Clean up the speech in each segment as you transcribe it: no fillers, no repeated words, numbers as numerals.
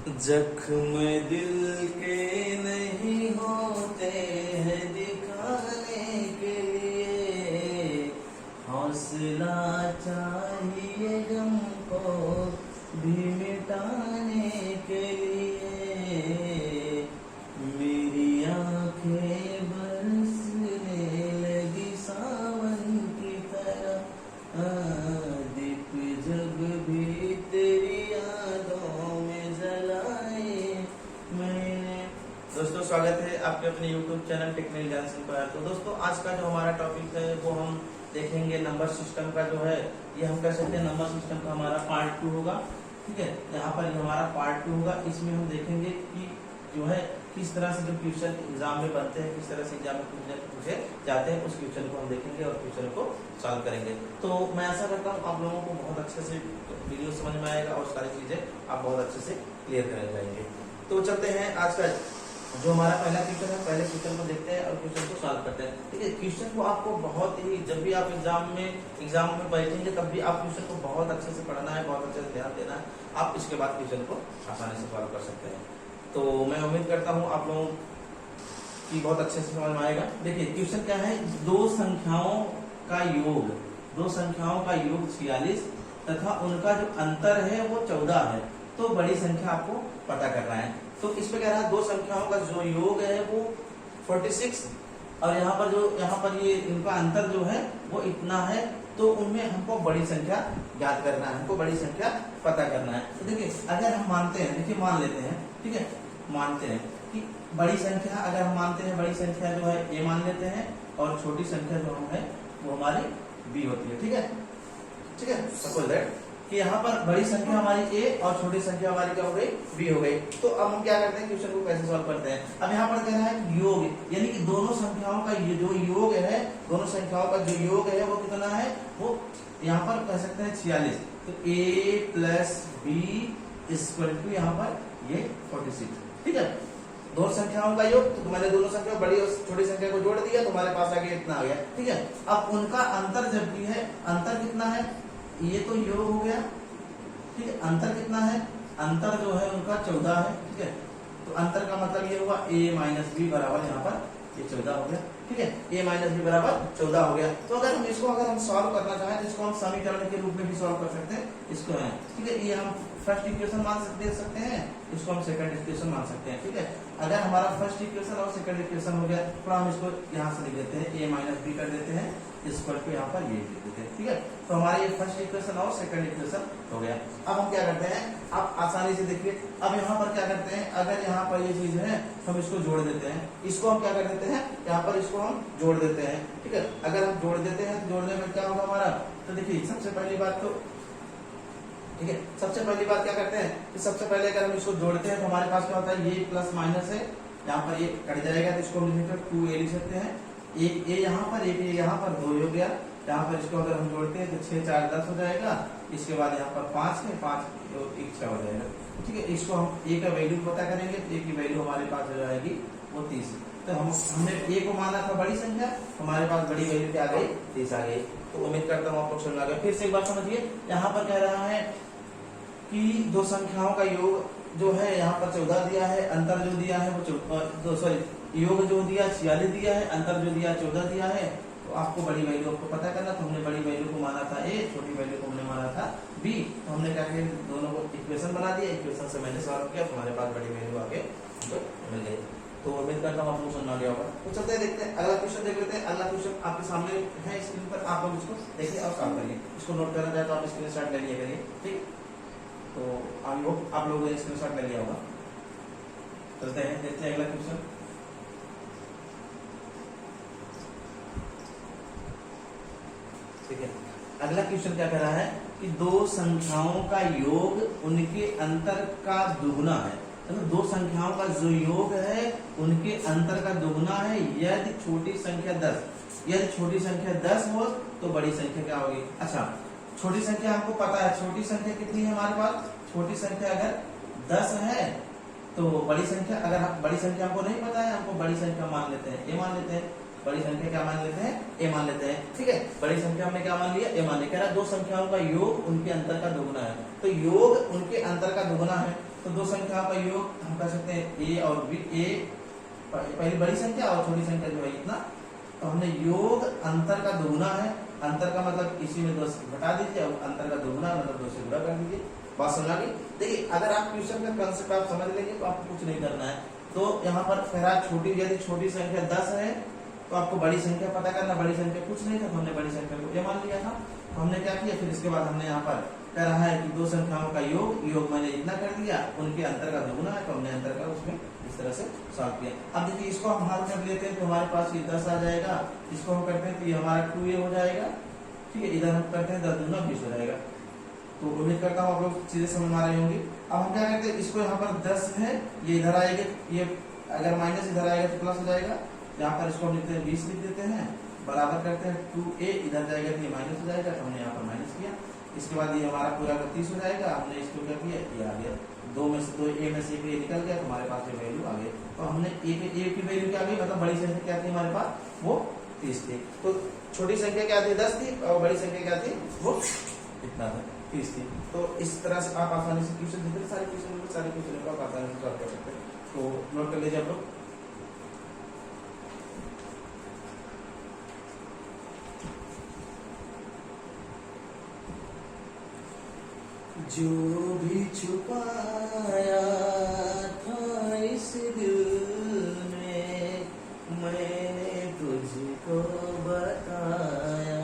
जख्म दिल के नहीं होते हैं दिखाने के लिए, हौसला चाहिए गम को भी मिटाने के लिए। मेरी आंखें बरसने लगी सावन की तरह, दीप जब भी तेरी यादों में जलाए मैंने। दोस्तों स्वागत है आपके अपने YouTube चैनल टेक्निकल ज्ञान पर। तो दोस्तों आज का जो हमारा टॉपिक है वो हम देखेंगे नंबर सिस्टम का जो है, ये हम कह सकते हैं नंबर सिस्टम का हमारा पार्ट 2 होगा। ठीक है, यहाँ पर ये हमारा पार्ट 2 होगा। इसमें हम देखेंगे कि जो है किस तरह से जो क्वेश्चन एग्जाम में बनते हैं, किस तरह से एग्जाम में पूछे जाते हैं, उस क्वेश्चन को हम देखेंगे और क्वेश्चन को सॉल्व करेंगे। तो मैं ऐसा करता हूँ आप लोगों को बहुत अच्छे से वीडियो समझ में आएगा और सारी चीजें आप बहुत अच्छे से क्लियर कर जाएंगे। तो चलते हैं आज का जो हमारा पहला क्वेश्चन है, पहले क्वेश्चन को देखते हैं और क्वेश्चन को सॉल्व करते हैं। ठीक है, क्वेश्चन को आपको बहुत ही, जब भी आप एग्जाम में बैठेंगे तब भी आप क्वेश्चन को बहुत अच्छे से पढ़ना है, बहुत अच्छे से ध्यान देना है। आप इसके बाद क्वेश्चन को आसानी से सॉल्व कर सकते हैं। तो मैं उम्मीद करता हूँ आप लोगों की बहुत अच्छे से समझ में आएगा। देखिए क्वेश्चन क्या है, दो संख्याओं का योग 46 तथा उनका जो अंतर है वो 14 है। तो बड़ी संख्या आपको पता करना है। तो इस पे कह रहा है दो संख्याओं का जो योग है वो 46 और यहाँ पर ये इनका अंतर जो है वो इतना है। तो उनमें हमको बड़ी संख्या ज्ञात करना है, हमको बड़ी संख्या पता करना है। तो देखिए अगर हम मानते हैं, देखिए मान लेते हैं, ठीक है, मानते हैं कि बड़ी संख्या, अगर हम मानते हैं बड़ी संख्या जो है ए मान लेते हैं और छोटी संख्या जो हम है वो हमारी बी होती है। ठीक है, ठीक है, सपोज दैट कि यहाँ पर बड़ी संख्या हमारी ए और छोटी संख्या हमारी क्या हो गई, बी हो गई। तो अब हम क्या करते हैं, क्वेश्चन को कैसे सॉल्व करते हैं। अब यहाँ पर कह रहा है योग, यानी कि दोनों संख्याओं का ये जो योग है, दोनों संख्याओं का जो योग है वो कितना है, वो यहाँ पर कह सकते हैं 46। तो a plus B equal to यहाँ पर ये 46। ठीक है, दोनों संख्याओं का योग, तो मैंने दोनों संख्या बड़ी और छोटी संख्या को जोड़ दिया, तुम्हारे पास आगे इतना आ गया। ठीक है, अब उनका अंतर जब भी है, अंतर कितना है, ये तो योग हो गया। ठीक है, अंतर कितना है, अंतर जो है उनका 14 है। ठीक है, तो अंतर का मतलब ये हुआ a माइनस बी बराबर यहाँ पर ये 14 हो गया। ठीक है, a माइनस बी बराबर 14 हो गया। तो अगर हम सॉल्व करना चाहें तो इसको हम समीकरण के रूप में भी सॉल्व कर सकते हैं, इसको है। ठीक है, ये हम फर्स्ट इक्वेशन दे सकते हैं, इसको हम सेकंड इक्वेशन मान सकते हैं। ठीक है, अगर हमारा फर्स्ट इक्वेशन और सेकंड इक्वेशन हो गया तो हम इसको यहाँ से लिख देते हैं, a माइनस बी कर देते हैं, इक्वल टू यहाँ पर ये लिख देते हैं। ठीक है, तो हमारा ये फर्स्ट इक्वेशन और सेकंड इक्वेशन हो गया। अब हम क्या करते हैं, आप आसानी से देखिए, अब यहाँ पर क्या करते हैं, अगर यहाँ पर ये चीज है तो हम इसको जोड़ देते हैं, इसको हम क्या कर देते हैं, यहाँ पर इसको हम जोड़ देते हैं। ठीक है, अगर हम जोड़ देते हैं तो जोड़ने में क्या होगा हमारा, तो देखिए सबसे पहली बात तो, ठीक है, सबसे पहली बात क्या करते हैं कि सबसे पहले अगर हम इसको जोड़ते हैं तो हमारे पास क्या होता है, ये प्लस माइनस है, यहाँ पर ये कट जाएगा तो इसको हम लिखकर 2a लिख सकते हैं। एक ए यहाँ पर, एक ए यहाँ पर, 2 हो गया। यहाँ पर इसको अगर हम जोड़ते हैं तो 6 4 10 हो जाएगा। इसके बाद यहाँ पर 5 है, 5 1 6 हो जाएगा। ठीक है, इसको हम ए का वैल्यू पता करेंगे, ए की वैल्यू हमारे पास हो जाएगी वो 30। तो हमने ए को माना था बड़ी संख्या, हमारे पास बड़ी वैल्यू क्या आ गई, 30 आ गई। तो उम्मीद करता हूँ आपको समझ आ गया। फिर से एक बार समझिए, यहाँ पर कह रहा है कि दो संख्याओं का योग जो है यहाँ पर 14 दिया है, अंतर जो दिया है वो योग जो दिया 46 दिया है, अंतर जो दिया 14 दिया है। तो आपको बड़ी वैल्यू आपको पता करना, तो हमने बड़ी वैल्यू को माना था ए, छोटी वैल्यू को हमने माना था बी। तो हमने क्या किया, दोनों को इक्वेशन बना दिया, इक्वेशन से मैंने सॉल्व किया, तो हमारे पास बड़ी वैल्यू आगे तो मिल गई। तो उम्मीद करता हूँ आपको समझ आ गया होगा। तो चलते देखते हैं अगला क्वेश्चन, देख लेते हैं। अगला क्वेश्चन आपके सामने है स्क्रीन पर, आप लोग इसको देखिए और सॉल्व करिए। इसको नोट करना चाहे तो आप स्क्रीनशॉट ले लिया करिए। ठीक, तो आप लोगों ने स्क्रीनशॉट ले लिया होगा। चलते हैं देखते हैं अगला क्वेश्चन। ठीक है, अगला क्वेश्चन क्या कह रहा है कि दो संख्याओं का योग उनके अंतर का दुगना है। तो दो संख्याओं का जो योग है उनके अंतर का दुगना है यदि छोटी संख्या 10, यदि छोटी संख्या 10 हो तो बड़ी संख्या क्या होगी। अच्छा, छोटी संख्या हमको पता है, छोटी संख्या कितनी है हमारे पास, छोटी संख्या अगर 10 है तो बड़ी संख्या, अगर बड़ी संख्या हमको नहीं पता है, हमको बड़ी संख्या मान लेते हैं, ए मान लेते हैं। बड़ी संख्या क्या मान लेते हैं, ए मान लेते हैं। ठीक है, बड़ी संख्या हमने क्या मान लिया, ए मान लिया। कह रहा है दो संख्याओं का योग उनके अंतर का दुगना है। तो योग उनके अंतर का दुगना है, तो दो संख्याओं का योग हम कर सकते हैं ए और बी, ए पहली बड़ी संख्या और छोटी संख्या जो है इतना, तो हमने योग अंतर का दोगुना है, अंतर का मतलब इसी में 2 से घटा दीजिए और अंतर का दोगुना मतलब 2 से गुणा कर दीजिए। बात समझ गई? देखिए अगर आप ट्यूशन का कंसेप्ट आप समझ लेंगे तो आपको कुछ नहीं करना है। तो यहाँ पर कह रहा छोटी, यदि छोटी संख्या 10 है तो आपको बड़ी संख्या पता करना, बड़ी संख्या कुछ नहीं था तो हमने बड़ी संख्या को ये मान लिया था। तो हमने क्या किया, फिर इसके बाद हमने यहाँ पर कह रहा है कि दो संख्याओं का योग मैंने इतना कर दिया, उनके अंतर का दोगुना है तो हमने अंतर का उसमें इस तरह से सॉल्व किया। अब देखिए इसको हम हल कर लेते हैं तो हमारे पास ये 10 आ जाएगा, इसको हम करते हैं तो ये हमारा 2a हो जाएगा, ठीक है। इधर हम करते हैं 10 दूना 20 हो जाएगा। तो उम्मीद करता हूँ आप लोग चीजें समझ में आ रही होंगी। अब हम क्या करते हैं, इसको यहाँ पर 10 है, ये इधर आएगा, ये अगर माइनस इधर आएगा तो प्लस हो जाएगा। यहाँ पर इसको हम लिखते हैं 20 लिख देते हैं, बराबर करते हैं 2a, इधर जाएगा तो ये माइनस हो जाएगा, तो हमने यहाँ पर माइनस किया। इसके बाद ये हमारा पूरा 30 हो जाएगा, हमने इसको क्या किया, ये आ गया, दो में से तो ए में से ये निकल गया तो हमारे पास ये वैल्यू आ गई। तो हमने ए की वैल्यू क्या आ गई, मतलब बड़ी संख्या क्या थी हमारे पास, वो 30 थी। तो छोटी संख्या क्या थी, 10 थी, और बड़ी संख्या क्या थी, वो इतना था, 30 थी। तो इस तरह से आप आसानी से क्वेश्चन जितने सारे क्वेश्चन को आप आसानी से सॉल्व कर सकते हैं। तो नोट कर लीजिए आप लोग। जो भी छुपाया था इस दिल में मैंने तुझको बताया,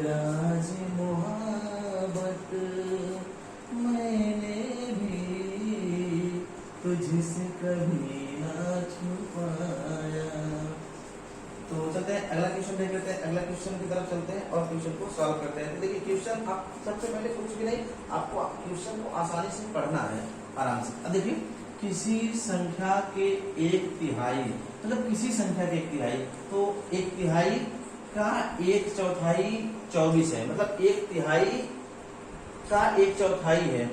राज मोहब्बत मैंने भी तुझसे कभी ना छुपाया। तो चलते हैं अगला क्वेश्चन देख लेते हैं, अगला क्वेश्चन की तरफ चलते हैं और क्वेश्चन को सॉल्व करते हैं। तो देखिए क्वेश्चन आप सबसे पहले कुछ भी नहीं, आपको क्वेश्चन को आसानी से पढ़ना है आराम से। अब देखिए किसी संख्या के 1/3, मतलब किसी संख्या के 1/3, तो 1/3 का 1/4 24 है, मतलब 1/3 का 1/4 है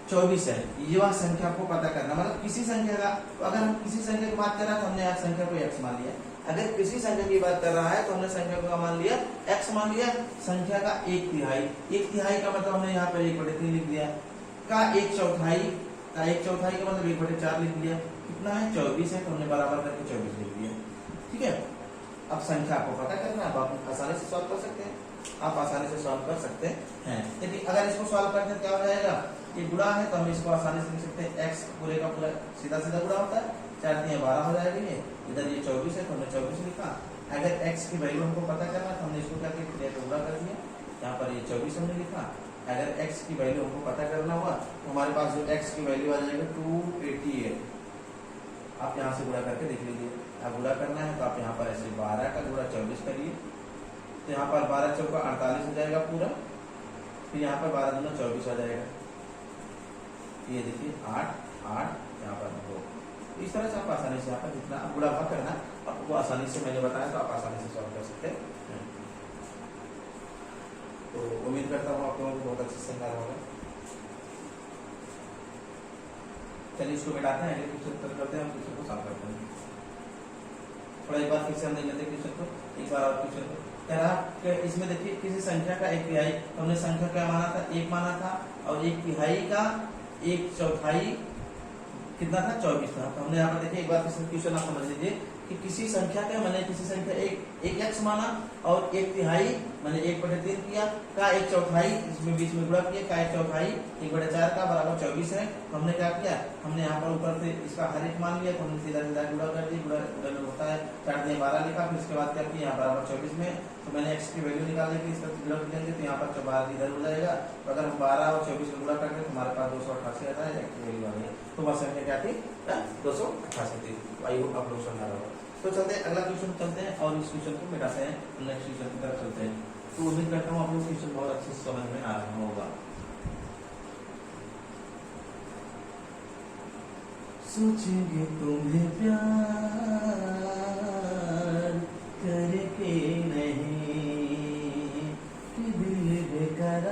24 है, ये वह संख्या को पता करना। मतलब किसी संख्या का, अगर हम किसी संख्या की बात कर रहे हैं तो हमने आज संख्या को x मान लिया, अगर किसी संख्या की बात कर रहा है तो हमने संख्या को मान लिया x मान लिया, संख्या का 1/3 का मतलब हमने यहाँ पर 1/3 लिख दिया, का 1/4 का 1/4 का मतलब 1/4 लिख दिया, कितना है 24 है, तो हमने बराबर करके 24 लिख दिया, ठीक है। अब संख्या को पता करना है, आप आसानी से सॉल्व कर सकते हैं, आप आसानी से सॉल्व कर सकते हैं। लेकिन अगर इसको सॉल्व करते हैं क्या हो जाएगा, ये गुणा है तो हम इसको आसानी से लिख सकते हैं, x पूरे का पूरा सीधा सीधा गुणा होता है, 4 × 12 हो जाएगा, ये इधर ये 24 है तो हमने 24 लिखा। अगर x की वैल्यू हमको पता करना है तो हमने इसको क्या किया, गुणा कर दिया, यहाँ पर ये 24 हमने लिखा। अगर x की वैल्यू हमको पता करना हुआ तो हमारे पास जो x की वैल्यू आ जाएगा 288, आप यहाँ से गुणा करके देख लीजिए। अब गुणा करना है तो आप यहाँ पर ऐसे 12 का गुणा 24 करिए, तो यहाँ पर 12 चौका 48 हो जाएगा पूरा, फिर यहाँ पर 12 दूना 24 आ जाएगा, ये देखिए 8 8 यहाँ पर 2। इस तरह से आप आसानी से यहाँ पर जितना गुणा भाग करना आपको आसानी से मैंने बताया, तो आप आसानी से सॉल्व कर सकते हैं। तो उम्मीद करता हूँ आप लोगों को बहुत अच्छे से समझ होगा। चलिए इसको मिटाते हैं, अगले क्वेश्चन करते हैं, हम क्वेश्चन को सॉल्व करते हैं। थोड़ा एक बार फिर से हम देख लेते हैं क्वेश्चन को, एक बार और क्वेश्चन को कह रहा कि इसमें देखिए किसी संख्या का 1/3, तो हमने संख्या क्या माना था, 1 माना था, और 1/3 का 1/4 कितना था, 24 था। तो हमने यहाँ पर देखिए एक बार क्वेश्चन आप समझ लीजिए कि किसी संख्या का मैंने किसी संख्या एक x माना और 1/3 मैंने 1/3 किया, का 1/4 इसमें बीच में गुणा किया, का 1/4 1/4 का बराबर 24 है। तो हमने क्या किया, हमने यहाँ पर ऊपर से इसका हर एक मान लिया, तो हमने सीधा सीधा गुणा कर दिया, गुणा होता है 4 × 12 लिखा, फिर उसके बाद क्या किया, यहाँ बराबर 24 में तो मैंने x की वैल्यू निकालने की इसका गुणा करेंगे तो यहाँ पर 12 इधर हो जाएगा, तो अगर हम 12 और 24 को गुणा करते हैं तो हमारे पास 288 आता है, x की वैल्यू आ गई। तो वह संख्या क्या थी, 288 थी। आई होप आप लोग समझ रहे हो। तो चलते हैं अगला क्वेश्चन चलते हैं और इस क्वेश्चन को मिटाते हैं, नेक्स्ट क्वेश्चन की तरफ चलते हैं। तो उम्मीद करता हूँ आप लोग क्वेश्चन बहुत अच्छे से समझ में आ रहा होगा। सोचेंगे तुम्हें प्यार करके नहीं कि दिल बेकरार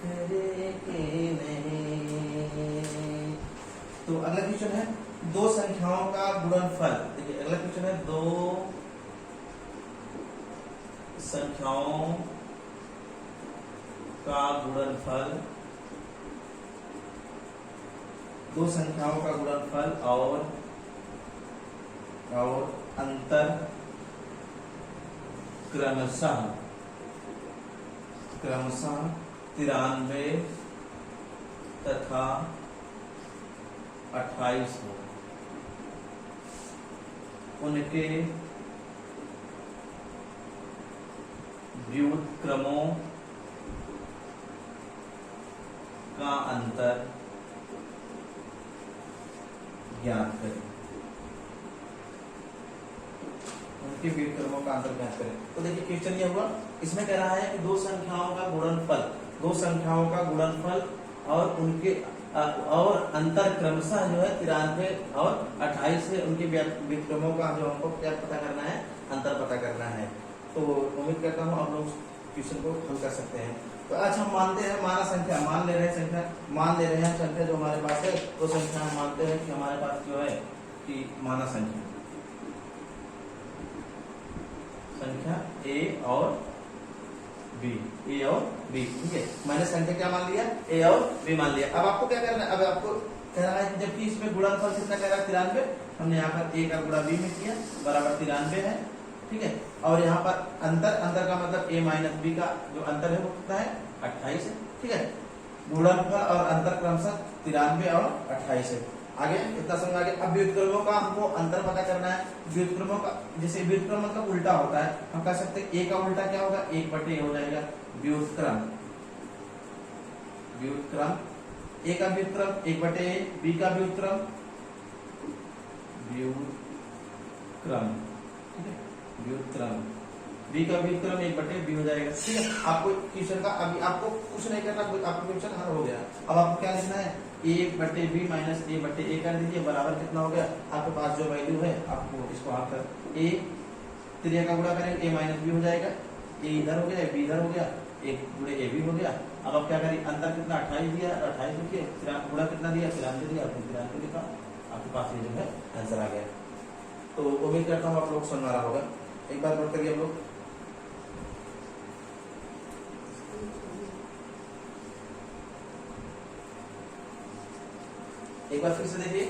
करके नहीं। तो अगला क्वेश्चन है दो संख्याओं का गुणनफल। देखिए अगला क्वेश्चन है दो संख्याओं का गुणनफल दो संख्याओं का गुणनफल और अंतर क्रमशः 93 तथा 28 हो, उनके व्युत्क्रमों का अंतर ज्ञात करें। उनके व्युत्क्रमों का अंतर ज्ञात करें। तो देखिए क्वेश्चन ये हुआ, इसमें कह रहा है कि दो संख्याओं का गुणनफल और उनके और अंतर क्रमशः जो है 93 और 28 है, उनके व्युत्क्रमों का जो हमको क्या पता करना है, अंतर पता करना है। तो उम्मीद करता हूँ आप लोग क्वेश्चन को हल कर सकते हैं। तो आज हम मानते हैं मान ले रहे हैं संख्या जो हमारे पास है, तो संख्या हम मानते हैं कि हमारे पास जो है कि माना संख्या A और B, ठीक है। मैंने संख्या क्या मान लिया, A और B मान लिया। अब आपको क्या करना है, अब आपको कह रहा है कि जबकि इसमें गुणनफल कितना कह रहा है 93, हमने यहाँ पर A का गुणा B में किया बराबर 93 है, ठीक है। और यहाँ पर अंतर का मतलब A माइनस B का जो अंतर है वो कितना है 28 है, ठीक है। गुणनफल और अंतर क्रमशः 93 और 28 है। आगे इतना समझ आ गया। अब व्युत्क्रमों का हमको अंतर पता करना है। व्युत्क्रमों का, जैसे व्युत्क्रम मतलब उल्टा होता है, हम कह सकते हैं A का उल्टा क्या होगा, 1/A हो जाएगा। व्युत्क्रम A का व्युत्क्रम 1/A, B का व्युत्क्रम B का व्युत्क्रम 1/B हो जाएगा, ठीक है। आपको क्वेश्चन का अभी आपको कुछ नहीं करना, आपका क्वेश्चन हल हो गया। अब आपको क्या लिखना है, 1/B माइनस A/A कर दीजिए, बराबर कितना हो गया, आपके पास जो वैल्यू है आपको इसको आप A 3 का गुणा करेंगे A माइनस B हो जाएगा, A इधर हो गया, B इधर हो गया, 1 गुणे AB हो गया। अब आप क्या करें, अंतर कितना 28 दिया, 28 लिखिए, गुणा कितना दिया 93 दिया, आपने 93 लिखा, आपके पास ये जो है आंसर आ गया। तो उम्मीद करता हूँ आप लोग समझ आ रहा होगा। एक बार नोट करिए आप लोग। एक बार फिर से देखिए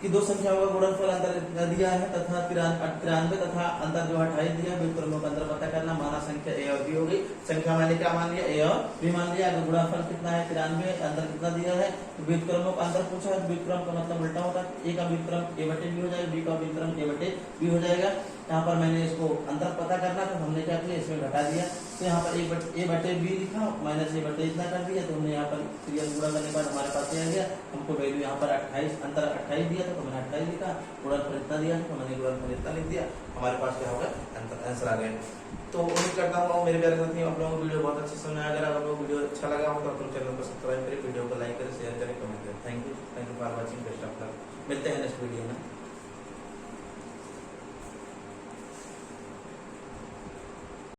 कि दो संख्याओं का गुणनफल अंतर दिया है तथा 93 तथा अंतर जो 28 दिया, व्युत्क्रमों का अंतर पता करना। माना संख्या A और B हो गई। संख्या मैंने क्या मान लिया, A और B मान लिया। अगर गुणनफल कितना है 93, अंतर कितना दिया है, तो व्युत्क्रमों का अंतर पूछा है। व्युत्क्रम का मतलब उल्टा होता है, A का व्युत्क्रम A/B हो जाएगा, B का व्युत्क्रम A/B हो जाएगा। यहाँ पर मैंने इसको अंतर पता करना, तो हमने क्या किया, इसमें घटा दिया। तो यहाँ पर A/B लिखा माइनस A/, इतना कर दिया। तो हमने यहाँ पर क्रिया गुणा करने के बाद हमारे पास ये आ गया। हमको वैल्यू यहाँ पर 28, अंतर 28 दिया था तो मैंने 28 लिखा, गुणनफल इतना दिया तो मैंने गुणनफल इतना लिख दिया। हमारे पास क्या होगा, आंसर आ गया। तो उम्मीद करता हूँ मेरे प्यारे साथियों आप लोगों को वीडियो बहुत अच्छे समझ आया। अगर आप लोगों को वीडियो अच्छा लगा हो तो अपने चैनल को सब्सक्राइब करें, वीडियो को लाइक करें, शेयर करें, कमेंट करें। Thank you for watching. Best of luck.